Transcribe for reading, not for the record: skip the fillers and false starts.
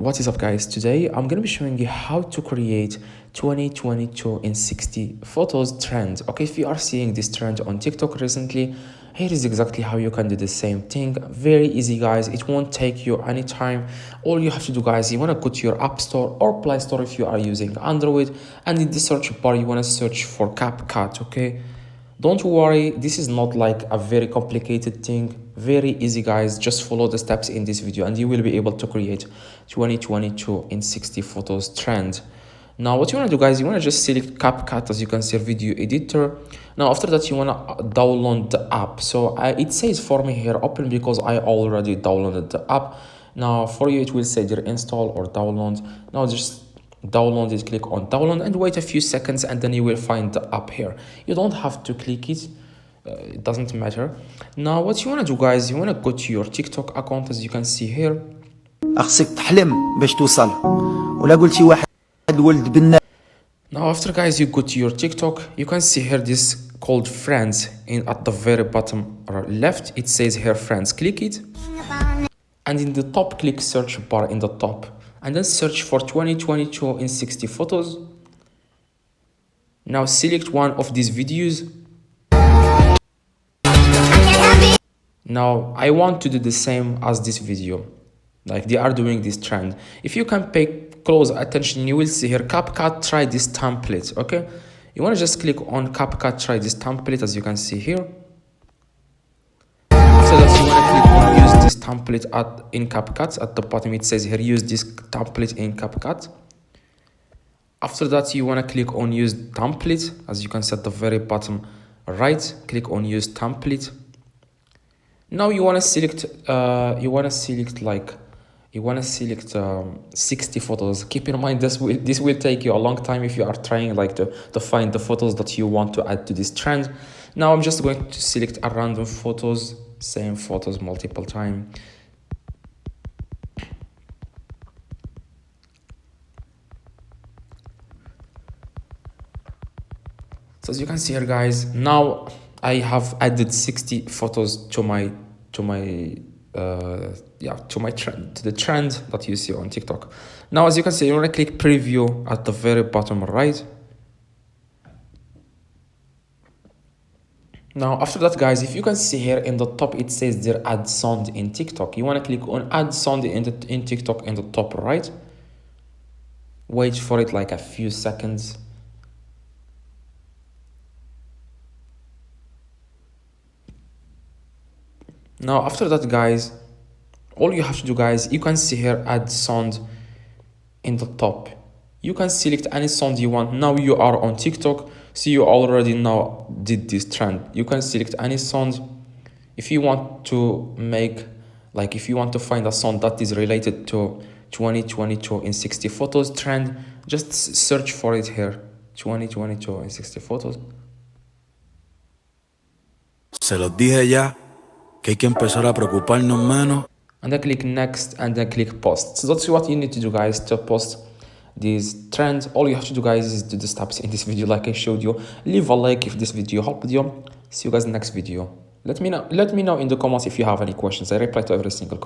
What is up guys, today I'm gonna be showing you how to create 2022 in 60 photos trend. Okay, if you are seeing this trend on TikTok recently, here is exactly how you can do the same thing. Very easy guys, it won't take you any time. All you have to do guys, you want to go to your app store or play store if you are using Android, and in the search bar you want to search for Capcut. Okay, don't worry, this is not like a very complicated thing. Very easy guys, just follow the steps in this video and you will be able to create 2022 in 60 photos trend. Now what you want to do guys, you want to just select Capcut, as you can see, video editor. Now after that you want to download the app. So it says for me here open because I already downloaded the app. Now for you it will say either install or download. Now just download it, click on download and wait a few seconds, and then you will find the app here. You don't have to click it, it doesn't matter. Now what you want to do guys, you want to go to your TikTok account, as you can see here. أخصك تحلم باش توصل ولا قلت شي واحد ولد بنا. Now after guys you go to your TikTok, you can see here this called friends in at the very bottom left. It says here friends, click it, and in the top click search bar in the top, and then search for 2022 in 60 photos. Now select one of these videos. Now I want to do the same as this video, like they are doing this trend. If you can pay close attention, you will see here Capcut try this template. Okay, you want to just click on Capcut try this template, as you can see here. After that you want to click on use this template in Capcut. At the bottom it says here use this template in Capcut. After that you want to click on use template, as you can see at the very bottom right, click on use template. Now you want to select 60 photos. Keep in mind this will take you a long time if you are trying like to find the photos that you want to add to this trend. Now I'm just going to select a random photos, same photos multiple times. So as you can see here guys, now I have added 60 photos to the trend that you see on TikTok. Now as you can see, you want to click preview at the very bottom right. Now after that guys, if you can see here in the top it says there add sound in TikTok. You want to click on add sound in TikTok in the top right. Wait for it like a few seconds. Now after that guys, all you have to do guys, you can see here add sound in the top. You can select any sound you want. Now you are on TikTok, so you already now did this trend. You can select any sound. If you want to make, like if you want to find a sound that is related to 2022 in 60 photos trend, just search for it here, 2022 in 60 photos. Se los dije ya que hay que empezar a preocuparnos menos. And then click next and then click post. So that's what you need to do guys to post these trends. All you have to do guys is do the steps in this video like I showed you. Leave a like if this video helped you. See you guys in the next video. Let me know in the comments if you have any questions. I reply to every single comment.